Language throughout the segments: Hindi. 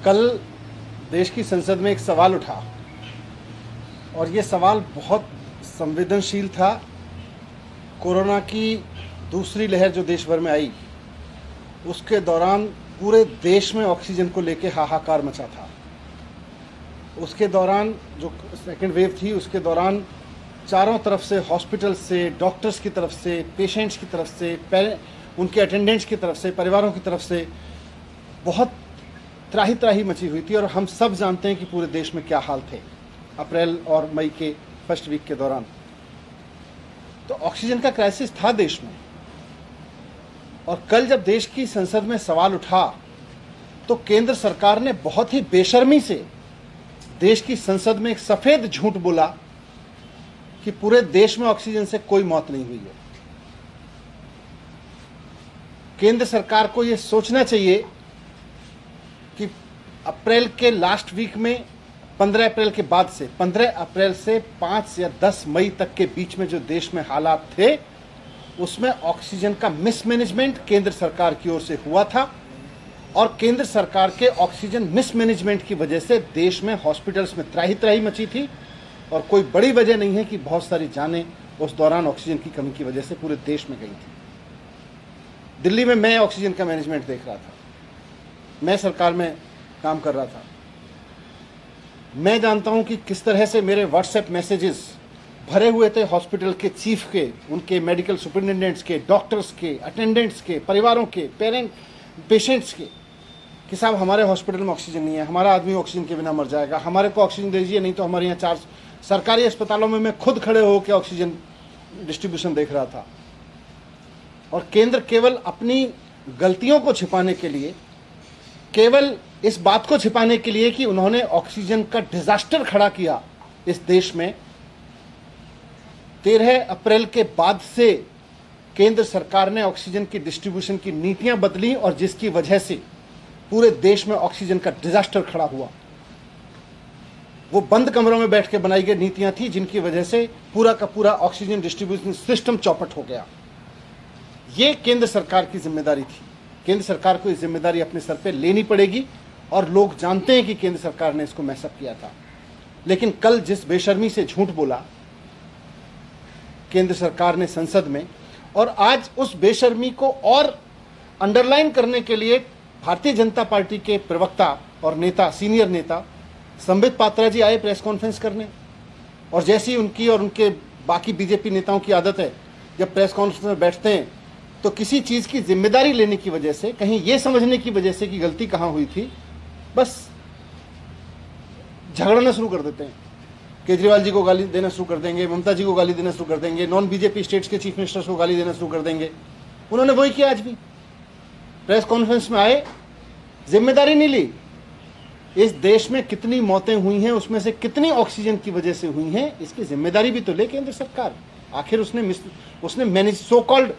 कल देश की संसद में एक सवाल उठा और ये सवाल बहुत संवेदनशील था। कोरोना की दूसरी लहर जो देश भर में आई, उसके दौरान पूरे देश में ऑक्सीजन को लेके हाहाकार मचा था। उसके दौरान जो सेकेंड वेव थी, उसके दौरान चारों तरफ से, हॉस्पिटल से, डॉक्टर्स की तरफ से, पेशेंट्स की तरफ से, उनके अटेंडेंट्स की तरफ से, परिवारों की तरफ से बहुत त्राही त्राही मची हुई थी। और हम सब जानते हैं कि पूरे देश में क्या हाल थे अप्रैल और मई के फर्स्ट वीक के दौरान। तो ऑक्सीजन का क्राइसिस था देश में। और कल जब देश की संसद में सवाल उठा तो केंद्र सरकार ने बहुत ही बेशर्मी से देश की संसद में एक सफेद झूठ बोला कि पूरे देश में ऑक्सीजन से कोई मौत नहीं हुई है। केंद्र सरकार को यह सोचना चाहिए कि अप्रैल के लास्ट वीक में 15 अप्रैल के बाद से 15 अप्रैल से 5 या 10 मई तक के बीच में जो देश में हालात थे, उसमें ऑक्सीजन का मिसमैनेजमेंट केंद्र सरकार की ओर से हुआ था। और केंद्र सरकार के ऑक्सीजन मिसमैनेजमेंट की वजह से देश में हॉस्पिटल्स में त्राही त्राही मची थी। और कोई बड़ी वजह नहीं है कि बहुत सारी जानें उस दौरान ऑक्सीजन की कमी की वजह से पूरे देश में गई थी। दिल्ली में मैं ऑक्सीजन का मैनेजमेंट देख रहा था, मैं सरकार में काम कर रहा था। मैं जानता हूं कि किस तरह से मेरे व्हाट्सएप मैसेजेस भरे हुए थे हॉस्पिटल के चीफ के, उनके मेडिकल सुपरिटेंडेंट्स के, डॉक्टर्स के, अटेंडेंट्स के, परिवारों के, पेशेंट्स के, कि साहब हमारे हॉस्पिटल में ऑक्सीजन नहीं है, हमारा आदमी ऑक्सीजन के बिना मर जाएगा, हमारे को ऑक्सीजन दीजिए, नहीं तो हमारे यहाँ 4 सरकारी अस्पतालों में मैं खुद खड़े होकर ऑक्सीजन डिस्ट्रीब्यूशन देख रहा था। और केंद्र केवल अपनी गलतियों को छिपाने के लिए, केवल इस बात को छिपाने के लिए कि उन्होंने ऑक्सीजन का डिजास्टर खड़ा किया इस देश में, 13 अप्रैल के बाद से केंद्र सरकार ने ऑक्सीजन की डिस्ट्रीब्यूशन की नीतियां बदली और जिसकी वजह से पूरे देश में ऑक्सीजन का डिजास्टर खड़ा हुआ। वो बंद कमरों में बैठ के बनाई गई नीतियां थी जिनकी वजह से पूरा का पूरा ऑक्सीजन डिस्ट्रीब्यूशन सिस्टम चौपट हो गया। ये केंद्र सरकार की जिम्मेदारी थी। केंद्र सरकार को इस जिम्मेदारी अपने सर पे लेनी पड़ेगी और लोग जानते हैं कि केंद्र सरकार ने इसको मैसअप किया था। लेकिन कल जिस बेशर्मी से झूठ बोला केंद्र सरकार ने संसद में, और आज उस बेशर्मी को और अंडरलाइन करने के लिए भारतीय जनता पार्टी के प्रवक्ता और नेता, सीनियर नेता संबित पात्रा जी आए प्रेस कॉन्फ्रेंस करने। और जैसी उनकी और उनके बाकी बीजेपी नेताओं की आदत है, जब प्रेस कॉन्फ्रेंस में बैठते हैं तो किसी चीज़ की जिम्मेदारी लेने की वजह से, कहीं ये समझने की वजह से कि गलती कहाँ हुई थी, बस झगड़ना शुरू कर देते हैं। केजरीवाल जी को गाली देना शुरू कर देंगे, ममता जी को गाली देना शुरू कर देंगे, नॉन बीजेपी स्टेट्स के चीफ मिनिस्टर्स को गाली देना शुरू कर देंगे। उन्होंने वही किया। आज भी प्रेस कॉन्फ्रेंस में आए, जिम्मेदारी नहीं ली। इस देश में कितनी मौतें हुई हैं, उसमें से कितनी ऑक्सीजन की वजह से हुई हैं, इसकी जिम्मेदारी भी तो ले केंद्र सरकार। आखिर उसने मैनेज सो कॉल्ड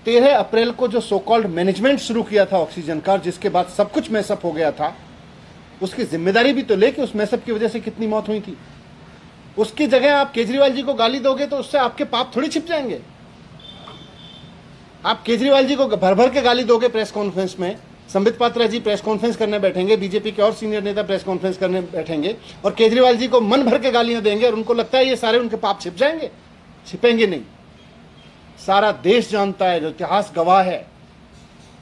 13 अप्रैल को जो सो कॉल्ड मैनेजमेंट शुरू किया था ऑक्सीजन का, जिसके बाद सब कुछ मैसअप हो गया था, उसकी जिम्मेदारी भी तो ले कि उस मैसअप की वजह से कितनी मौत हुई थी। उसकी जगह आप केजरीवाल जी को गाली दोगे तो उससे आपके पाप थोड़ी छिप जाएंगे। आप केजरीवाल जी को भर भर के गाली दोगे प्रेस कॉन्फ्रेंस में, संबित पात्रा जी प्रेस कॉन्फ्रेंस करने बैठेंगे, बीजेपी के और सीनियर नेता प्रेस कॉन्फ्रेंस करने बैठेंगे और केजरीवाल जी को मन भर के गालियां देंगे और उनको लगता है ये सारे उनके पाप छिप जाएंगे। छिपेंगे नहीं। सारा देश जानता है, जो इतिहास गवाह है,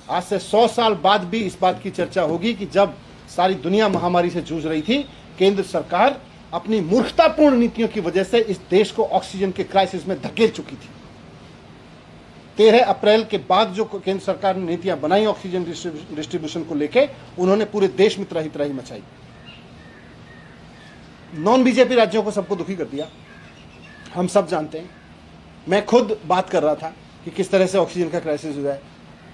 आज से 100 साल बाद भी इस बात की चर्चा होगी कि जब सारी दुनिया महामारी से जूझ रही थी, केंद्र सरकार अपनी मूर्खतापूर्ण नीतियों की वजह से इस देश को ऑक्सीजन के क्राइसिस में धकेल चुकी थी। 13 अप्रैल के बाद जो केंद्र सरकार ने नीतियां बनाई ऑक्सीजन डिस्ट्रीब्यूशन को लेके, उन्होंने पूरे देश में त्राही त्राही मचाई। नॉन बीजेपी राज्यों को सबको दुखी कर दिया, हम सब जानते हैं। मैं खुद बात कर रहा था कि किस तरह से ऑक्सीजन का क्राइसिस हुआ है,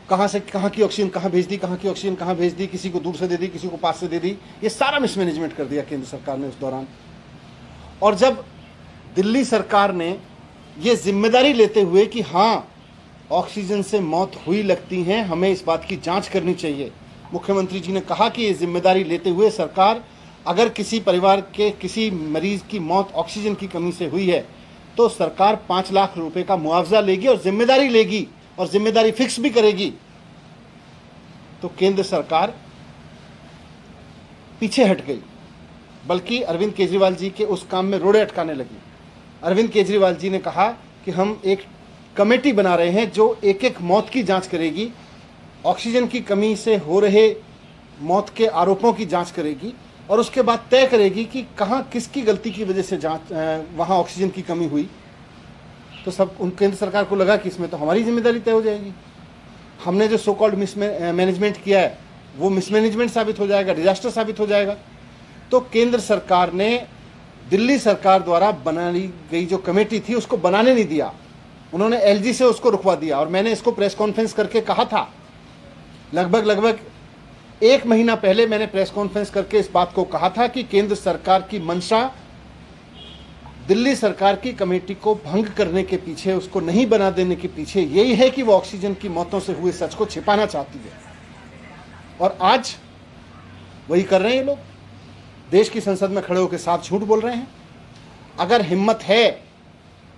कहां से कहां की ऑक्सीजन कहां भेज दी, कहां की ऑक्सीजन कहां भेज दी, किसी को दूर से दे दी, किसी को पास से दे दी। ये सारा मिसमैनेजमेंट कर दिया केंद्र सरकार ने उस दौरान। और जब दिल्ली सरकार ने ये जिम्मेदारी लेते हुए कि हाँ ऑक्सीजन से मौत हुई लगती है, हमें इस बात की जांच करनी चाहिए, मुख्यमंत्री जी ने कहा कि ये जिम्मेदारी लेते हुए सरकार, अगर किसी परिवार के किसी मरीज की मौत ऑक्सीजन की कमी से हुई है तो सरकार 5 लाख रुपए का मुआवजा लेगी और जिम्मेदारी लेगी और जिम्मेदारी फिक्स भी करेगी। तो केंद्र सरकार पीछे हट गई, बल्कि अरविंद केजरीवाल जी के उस काम में रोड़े अटकाने लगी। अरविंद केजरीवाल जी ने कहा कि हम एक कमेटी बना रहे हैं जो एक एक मौत की जांच करेगी, ऑक्सीजन की कमी से हो रहे मौत के आरोपों की जांच करेगी और उसके बाद तय करेगी कि कहाँ किसकी गलती की वजह से वहाँ ऑक्सीजन की कमी हुई। तो सब केंद्र सरकार को लगा कि इसमें तो हमारी जिम्मेदारी तय हो जाएगी, हमने जो सो कॉल्ड मिसमैनेजमेंट किया है वो मिसमैनेजमेंट साबित हो जाएगा, डिजास्टर साबित हो जाएगा। तो केंद्र सरकार ने दिल्ली सरकार द्वारा बनाई गई जो कमेटी थी उसको बनाने नहीं दिया, उन्होंने एलजी से उसको रुकवा दिया। और मैंने इसको प्रेस कॉन्फ्रेंस करके कहा था, लगभग 1 महीना पहले मैंने प्रेस कॉन्फ्रेंस करके इस बात को कहा था कि केंद्र सरकार की मंशा दिल्ली सरकार की कमेटी को भंग करने के पीछे, उसको नहीं बना देने के पीछे यही है कि वो ऑक्सीजन की मौतों से हुए सच को छिपाना चाहती है। और आज वही कर रहे हैं ये लोग, देश की संसद में खड़े होकर साफ झूठ बोल रहे हैं। अगर हिम्मत है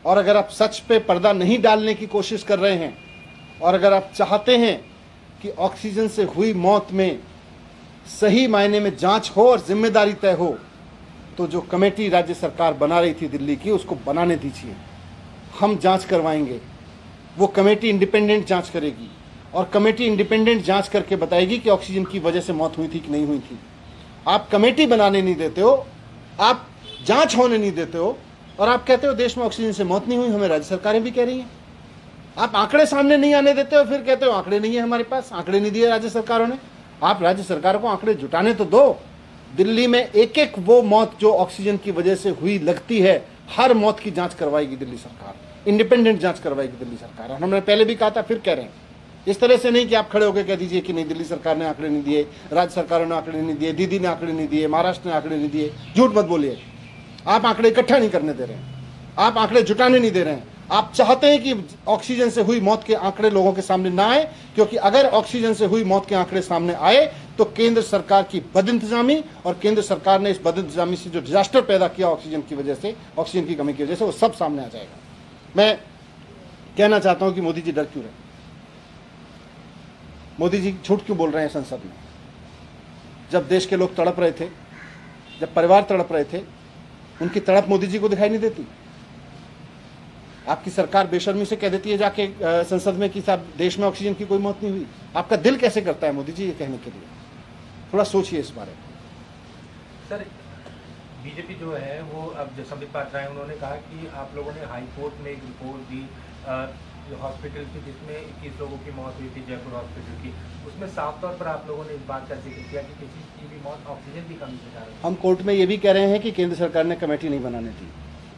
और अगर आप सच पे पर्दा नहीं डालने की कोशिश कर रहे हैं और अगर आप चाहते हैं कि ऑक्सीजन से हुई मौत में सही मायने में जांच हो और जिम्मेदारी तय हो, तो जो कमेटी राज्य सरकार बना रही थी दिल्ली की, उसको बनाने दीजिए। हम जांच करवाएंगे, वो कमेटी इंडिपेंडेंट जांच करेगी और कमेटी इंडिपेंडेंट जांच करके बताएगी कि ऑक्सीजन की वजह से मौत हुई थी कि नहीं हुई थी। आप कमेटी बनाने नहीं देते हो, आप जांच होने नहीं देते हो और आप कहते हो देश में ऑक्सीजन से मौत नहीं हुई। हमें राज्य सरकारें भी कह रही हैं, आप आंकड़े सामने नहीं आने देते हो, फिर कहते हो आंकड़े नहीं है हमारे पास, आंकड़े नहीं दिए राज्य सरकारों ने। आप राज्य सरकार को आंकड़े जुटाने तो दो। दिल्ली में एक एक वो मौत जो ऑक्सीजन की वजह से हुई लगती है, हर मौत की जांच करवाएगी दिल्ली सरकार, इंडिपेंडेंट जांच करवाएगी दिल्ली सरकार। और हमने पहले भी कहा था, फिर कह रहे हैं, इस तरह से नहीं कि आप खड़े होकर कह दीजिए कि नहीं दिल्ली सरकार ने आंकड़े नहीं दिए, राज्य सरकारों ने आंकड़े नहीं दिए, दीदी ने आंकड़े नहीं दिए, महाराष्ट्र ने आंकड़े नहीं दिए। झूठ मत बोलिए, आप आंकड़े इकट्ठा नहीं करने दे रहे हैं, आप आंकड़े जुटाने नहीं दे रहे हैं। आप चाहते हैं कि ऑक्सीजन से हुई मौत के आंकड़े लोगों के सामने ना आए, क्योंकि अगर ऑक्सीजन से हुई मौत के आंकड़े सामने आए तो केंद्र सरकार की बदइंतजामी और केंद्र सरकार ने इस बदइंतजामी से जो डिजास्टर पैदा किया ऑक्सीजन की वजह से, ऑक्सीजन की कमी की वजह से, वो सब सामने आ जाएगा। मैं कहना चाहता हूं कि मोदी जी डर क्यों रहे, मोदी जी झूठ क्यों बोल रहे हैं संसद में। जब देश के लोग तड़प रहे थे, जब परिवार तड़प रहे थे, उनकी तड़प मोदी जी को दिखाई नहीं देती। आपकी सरकार बेशर्मी से कह देती है जाके संसद में कि साहब देश में ऑक्सीजन की कोई मौत नहीं हुई। आपका दिल कैसे करता है मोदी जी ये कहने के लिए? थोड़ा सोचिए इस बारे में। सर, बीजेपी जो है वो अब जो संबित पात्रा है, उन्होंने कहा कि आप लोगों ने हाई कोर्ट में एक रिपोर्ट दी हॉस्पिटल की जिसमें 21 लोगों की मौत हुई थी, जयपुर हॉस्पिटल की। उसमें साफ तौर पर आप लोगों ने इस बात का जिक्र किया कि किसी की भी मौत ऑक्सीजन की कमी से कारण। हम कोर्ट में ये भी कह रहे हैं कि केंद्र सरकार ने कमेटी नहीं बनाने दी,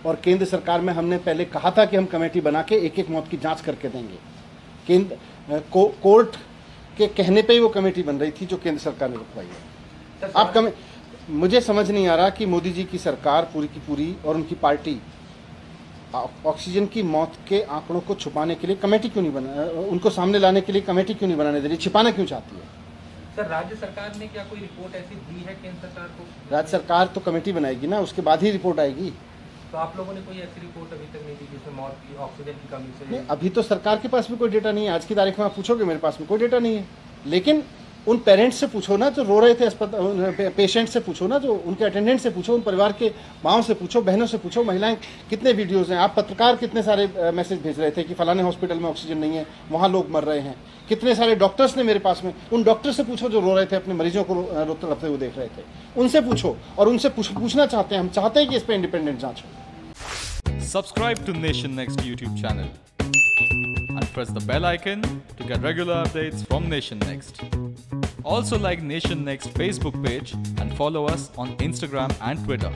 और केंद्र सरकार में हमने पहले कहा था कि हम कमेटी बना के एक एक मौत की जांच करके देंगे। कोर्ट के कहने पे ही वो कमेटी बन रही थी जो केंद्र सरकार ने रुकवाई है। आप मुझे समझ नहीं आ रहा कि मोदी जी की सरकार पूरी की पूरी और उनकी पार्टी ऑक्सीजन की मौत के आंकड़ों को छुपाने के लिए कमेटी क्यों नहीं बना, उनको सामने लाने के लिए कमेटी क्यों नहीं बनाने दे रही, छिपाना क्यों चाहती है? सर, राज्य सरकार ने क्या कोई रिपोर्ट ऐसी दी है केंद्र सरकार को? राज्य सरकार तो कमेटी बनाएगी ना, उसके बाद ही रिपोर्ट आएगी। तो आप लोगों ने कोई ऐसी रिपोर्ट अभी तक नहीं दी जिसमें मौत की ऑक्सीजन की कमी से? नहीं, अभी तो सरकार के पास भी कोई डेटा नहीं है। आज की तारीख में आप पूछोगे, मेरे पास में कोई डेटा नहीं है। लेकिन उन पेरेंट्स से पूछो ना जो रो रहे थे अस्पताल, पेशेंट से पूछो ना, जो उनके अटेंडेंट से पूछो, उन परिवार के माओं से पूछो, बहनों से पूछो, महिलाएं कितने वीडियोस हैं। आप पत्रकार कितने सारे मैसेज भेज रहे थे कि फलाने हॉस्पिटल में ऑक्सीजन नहीं है, वहाँ लोग मर रहे हैं। कितने सारे डॉक्टर्स ने मेरे पास में, उन डॉक्टर से पूछो जो रो रहे थे, अपने मरीजों को तड़पते हुए देख रहे थे, उनसे पूछो। और उनसे पूछना चाहते हैं, हम चाहते हैं कि इस पर इंडिपेंडेंट जांच हो। Subscribe to Nation Next YouTube channel and press the bell icon to get regular updates from Nation Next. Also like Nation Next Facebook page and follow us on Instagram and Twitter.